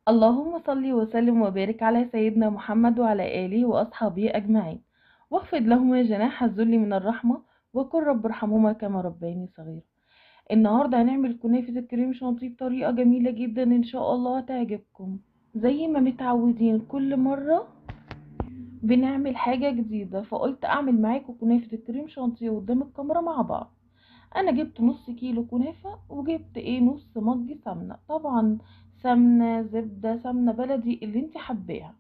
اللهم صل وسلم وبارك على سيدنا محمد وعلى آله وأصحابه أجمعين، واخفض لهما جناح الذل من الرحمة، وقل رب ارحمهما كما ربياني صغيرا. النهاردة هنعمل كنافة الكريم شانتيه بطريقة جميلة جدا إن شاء الله هتعجبكم. زي ما متعودين كل مرة بنعمل حاجة جديدة، فقلت أعمل معاكم كنافة الكريم شانتيه قدام الكاميرا مع بعض. انا جبت نص كيلو كنافة، وجبت نص مج سمنة، طبعا سمنة زبدة سمنة بلدي اللي انت حباها.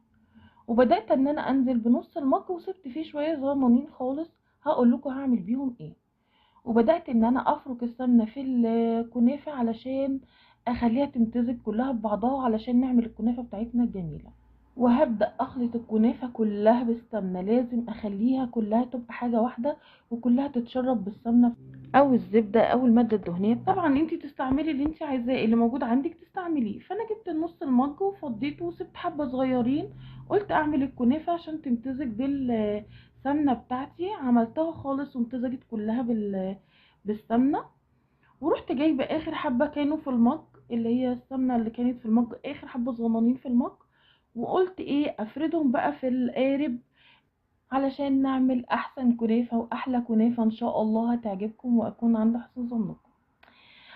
وبدأت ان انا انزل بنص المج وسبت فيه شوية صغننين خالص، هقول لكم هعمل بيهم ايه. وبدأت ان انا افرك السمنة في الكنافة علشان اخليها تمتزج كلها ببعضها علشان نعمل الكنافة بتاعتنا الجميلة. وهبدأ اخلط الكنافة كلها بالسمنة، لازم اخليها كلها تبقى حاجة واحدة وكلها تتشرب بالسمنة او الزبدة او المادة الدهنية. طبعا انتي تستعملي اللي انتي عايزاه، اللي موجود عندك تستعمليه. فانا جبت النص المج وفضيته وسبت حبة صغيرين، قلت اعمل الكنافة عشان تمتزج بالسمنة بتاعتي. عملتها خالص وامتزجت كلها بالسمنة. ورحت جايبة اخر حبة كانوا في المج، اللي هي السمنة اللي كانت في المج، اخر حبة صغننين في المج. وقلت افردهم بقى في القارب علشان نعمل احسن كنافة واحلى كنافة ان شاء الله هتعجبكم واكون عند حسن ظنكم.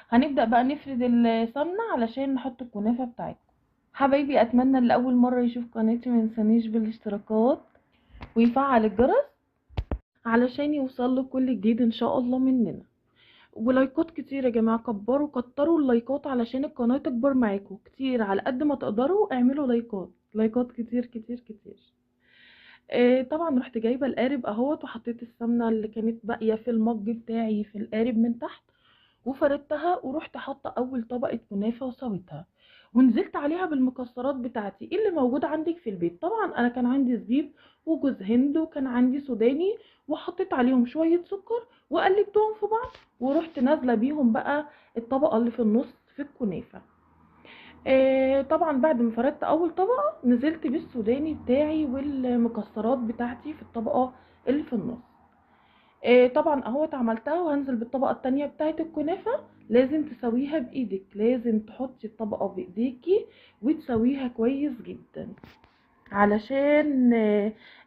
هنبدأ بقى نفرد السمنة علشان نحط الكنافة بتاعتكم. حبايبي، اتمنى اللي اول مرة يشوف قناتي ما ينسانيش بالاشتراكات ويفعل الجرس علشان يوصله كل جديد ان شاء الله مننا. ولايكات كتير يا جماعة، كتروا اللايكات علشان القناة تكبر معاكم كتير. على قد ما تقدروا اعملوا لايكات كتير كتير كتير. طبعا رحت جايبه القارب اهوت، وحطيت السمنه اللي كانت باقيه في المج بتاعي في القارب من تحت، وفردتها. ورحت حاطه اول طبقه كنافه وسويتها، ونزلت عليها بالمكسرات بتاعتي اللي موجوده عندك في البيت. طبعا انا كان عندي زبيب وجوز هند وكان عندي سوداني، وحطيت عليهم شويه سكر وقلبتهم في بعض، ورحت نازله بيهم بقى الطبقه اللي في النص في الكنافه. طبعا بعد ما فردت اول طبقة نزلت بالسوداني بتاعي والمكسرات بتاعتي في الطبقة اللي في النص. طبعا اهوت عملتها، وهنزل بالطبقة التانية بتاعت الكنافة. لازم تسويها بايدك، لازم تحطي الطبقة بايديكي وتسويها كويس جدا علشان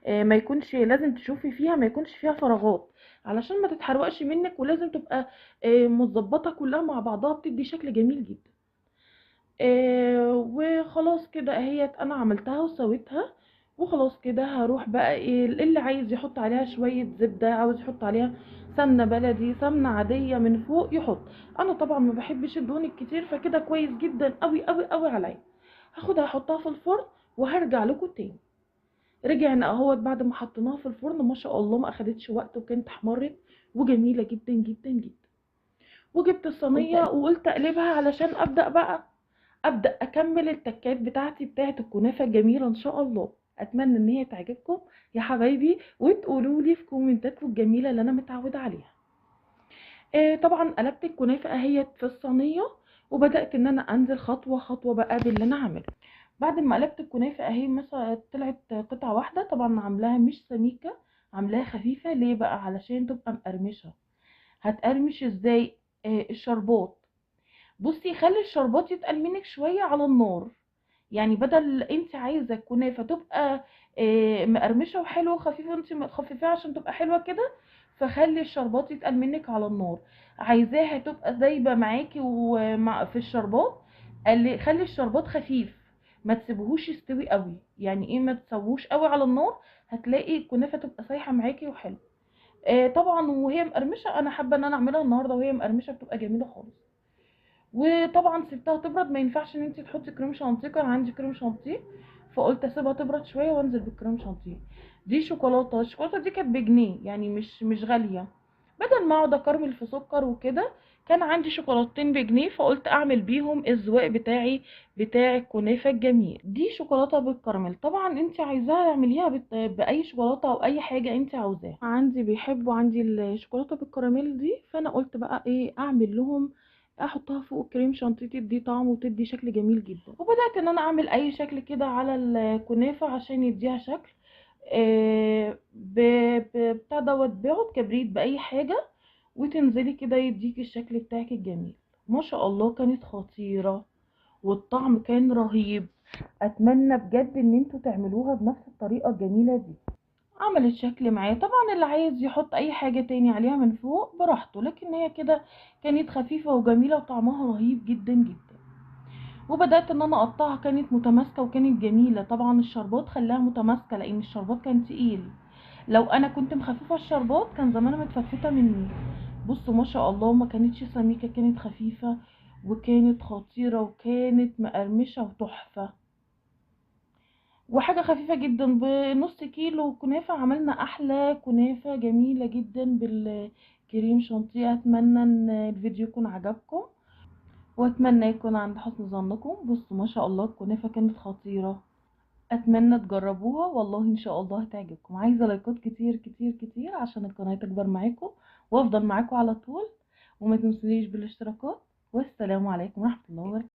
ما يكونش، لازم تشوفي فيها ما يكونش فيها فراغات علشان ما تتحرقش منك. ولازم تبقى متظبطة كلها مع بعضها، بتدي شكل جميل جدا. وخلاص كده اهيت انا عملتها وسويتها. وخلاص كده هروح بقى اللي عايز يحط عليها شوية زبدة، عاوز يحط عليها سمنة بلدي سمنة عادية من فوق يحط. انا طبعا ما بحبش الدهون الكتير، فكده كويس جدا قوي قوي قوي عليا. هاخدها احطها في الفرن وهرجع لكم تاني. رجعنا اهوت بعد ما حطيناها في الفرن، ما شاء الله ما اخدتش وقت وكانت احمرت وجميلة جدا جدا جدا. وجبت الصينية وقلت اقلبها علشان ابدا اكمل التكات بتاعتي بتاعت الكنافه الجميله ان شاء الله. اتمنى ان هي تعجبكم يا حبايبي، وتقولوا لي في كومنتاتكم الجميله اللي انا متعوده عليها. طبعا قلبت الكنافه اهيت في الصينيه، وبدات ان انا انزل خطوه خطوه بقى باللي انا عامله. بعد ما قلبت الكنافه اهي مثلا طلعت قطعه واحده، طبعا عاملاها مش سميكه، عاملاها خفيفه. ليه بقى؟ علشان تبقى مقرمشه. هتقرمش ازاي؟ الشربات. بصي، خلي الشربات يتقل منك شويه على النار. يعني بدل انت عايزه الكنافه تبقى مقرمشه وحلوه وخفيفه، انت مخففاها عشان تبقى حلوه كده، فخلي الشربات يتقل منك على النار. عايزاها تبقى دايبه معاكي ومع في الشربات، خلي الشربات خفيف، ما تسيبوهوش يستوي قوي. يعني ما تسووش قوي على النار، هتلاقي الكنافه تبقى سايحه معاكي وحلوه. طبعا وهي مقرمشه، انا حابه ان انا اعملها النهارده وهي مقرمشه، بتبقى جميله خالص. وطبعا سبتها تبرد، ما ينفعش ان انت تحطي كريم شانتيه، كان عندي كريم شانتيه فقلت اسيبها تبرد شويه وانزل بالكريم شانتيه. دي شوكولاته، الشوكولاته دي كانت بجنيه، يعني مش غاليه. بدل ما اقعد اكرمل في سكر وكده، كان عندي شوكولاتتين بجنيه، فقلت اعمل بيهم الزواق بتاعي بتاع الكنافه الجميل. دي شوكولاته بالكراميل، طبعا انت عايزاها اعمليها باي شوكولاته او اي حاجه انت عاوزاها. عندي بيحبوا عندي الشوكولاته بالكراميل دي، فانا قلت بقى اعمل لهم، احطها فوق كريم شانتيه تدي طعم وتدي شكل جميل جدا. وبدات ان انا اعمل اي شكل كده على الكنافه عشان يديها شكل. بتاع دوت بعود كبريت باي حاجه، وتنزلي كده يديكي الشكل بتاعك الجميل. ما شاء الله كانت خطيره والطعم كان رهيب. اتمنى بجد ان انتوا تعملوها بنفس الطريقه الجميله دي. عملت شكل معايا. طبعا اللي عايز يحط اي حاجه تاني عليها من فوق براحته، لكن هي كده كانت خفيفه وجميله وطعمها رهيب جدا جدا. وبدات ان انا اقطعها، كانت متماسكه وكانت جميله. طبعا الشربات خلاها متماسكه لان الشربات كان تقيل. لو انا كنت مخففه الشربات كان زمانها متفتفته مني. بصوا ما شاء الله، ما كانتش سميكه، كانت خفيفه وكانت خطيره وكانت مقرمشه وتحفه. وحاجه خفيفه جدا. بنص كيلو كنافه عملنا احلى كنافه جميله جدا بالكريم شانتيه. اتمنى ان الفيديو يكون عجبكم، واتمنى يكون عند حسن ظنكم. بصوا ما شاء الله الكنافه كانت خطيره. اتمنى تجربوها، والله ان شاء الله هتعجبكم. عايزه لايكات كتير كتير كتير عشان القناه تكبر معاكم وافضل معاكم على طول. وما تنسونيش بالاشتراكات. والسلام عليكم ورحمه الله وبركاته.